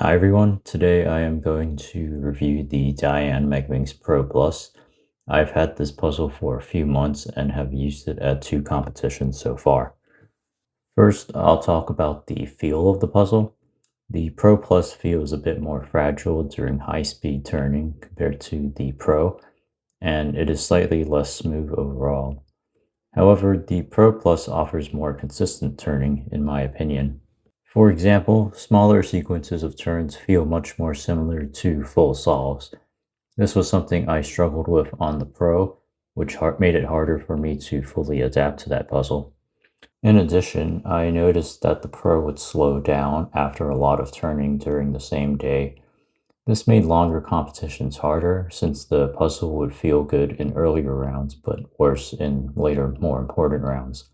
Hi everyone, today I am going to review the Dayan Megaminx Pro Plus. I've had this puzzle for a few months and have used it at 2 competitions so far. First, I'll talk about the feel of the puzzle. The Pro Plus feels a bit more fragile during high-speed turning compared to the Pro, and it is slightly less smooth overall. However, the Pro Plus offers more consistent turning, in my opinion. For example, smaller sequences of turns feel much more similar to full solves. This was something I struggled with on the Pro, which made it harder for me to fully adapt to that puzzle. In addition, I noticed that the Pro would slow down after a lot of turning during the same day. This made longer competitions harder since the puzzle would feel good in earlier rounds but worse in later, more important rounds.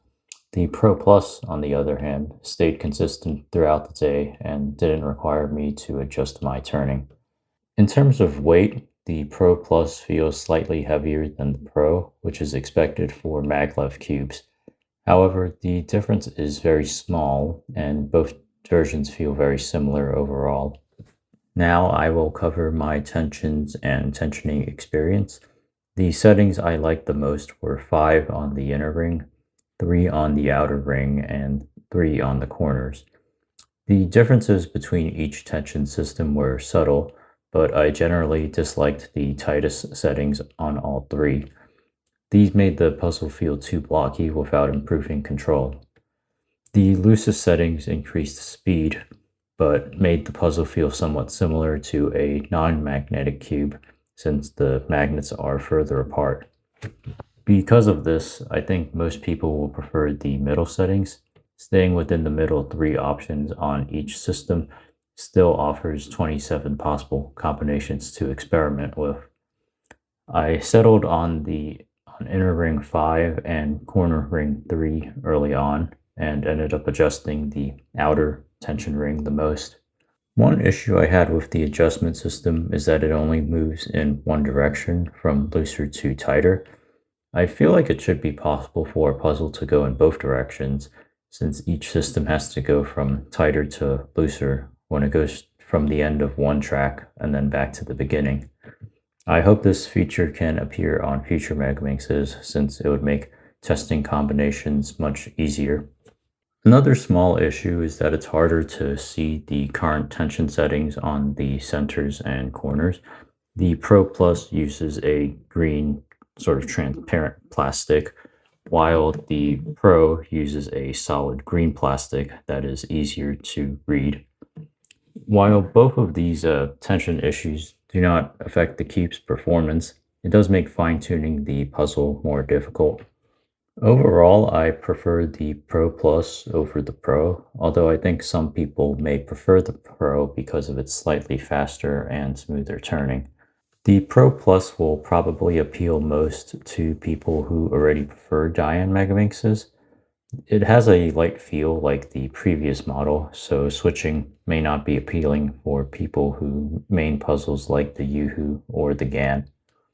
The Pro Plus, on the other hand, stayed consistent throughout the day and didn't require me to adjust my turning. In terms of weight, the Pro Plus feels slightly heavier than the Pro, which is expected for maglev cubes. However, the difference is very small, and both versions feel very similar overall. Now I will cover my tensions and tensioning experience. The settings I liked the most were 5 on the inner ring, 3 on the outer ring, and 3 on the corners. The differences between each tension system were subtle, but I generally disliked the tightest settings on all 3. These made the puzzle feel too blocky without improving control. The loosest settings increased speed, but made the puzzle feel somewhat similar to a non-magnetic cube, since the magnets are further apart. Because of this, I think most people will prefer the middle settings. Staying within the middle 3 options on each system still offers 27 possible combinations to experiment with. I settled on inner ring 5 and corner ring 3 early on, and ended up adjusting the outer tension ring the most. One issue I had with the adjustment system is that it only moves in one direction from looser to tighter. I feel like it should be possible for a puzzle to go in both directions, since each system has to go from tighter to looser when it goes from the end of one track and then back to the beginning. I hope this feature can appear on future Megaminxes, since it would make testing combinations much easier. Another small issue is that it's harder to see the current tension settings on the centers and corners. The Pro Plus uses a green, sort of transparent plastic, while the Pro uses a solid green plastic that is easier to read. While both of these tension issues do not affect the cube's performance, it does make fine-tuning the puzzle more difficult. Overall, I prefer the Pro Plus over the Pro, although I think some people may prefer the Pro because of its slightly faster and smoother turning. The Pro Plus will probably appeal most to people who already prefer Dayan Megaminxes. It has a light feel like the previous model, so switching may not be appealing for people who main puzzles like the Yoo-Hoo or the Gan.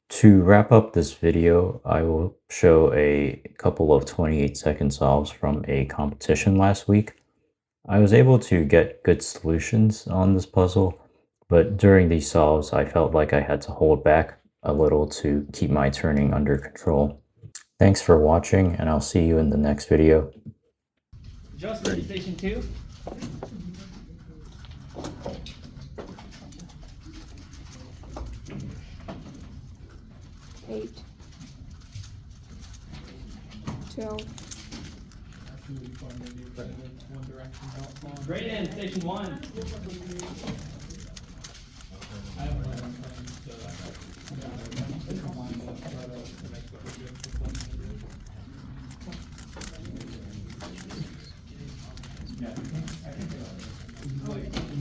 To wrap up this video, I will show a couple of 28-second solves from a competition last week. I was able to get good solutions on this puzzle, but during these solves, I felt like I had to hold back a little to keep my turning under control. Thanks for watching, and I'll see you in the next video. Just ready. Station 2. Eight. 12. Great in station 1.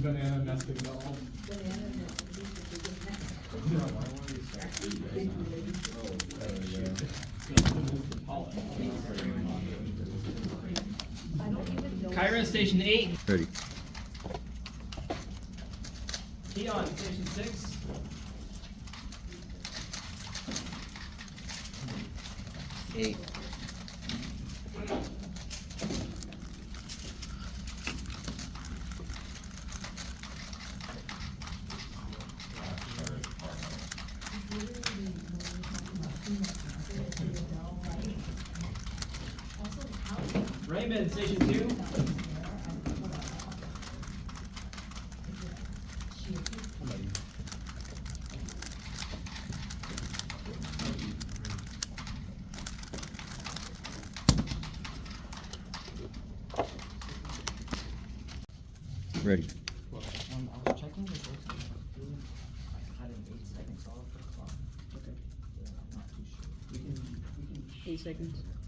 Banana nesting doll. Kyra station 8. Ready. Keon station 6. Eight. Inman, station 2. Ready. I was checking the results and I had an 8 seconds off the clock. Okay. I'm not too sure. We can 8 seconds.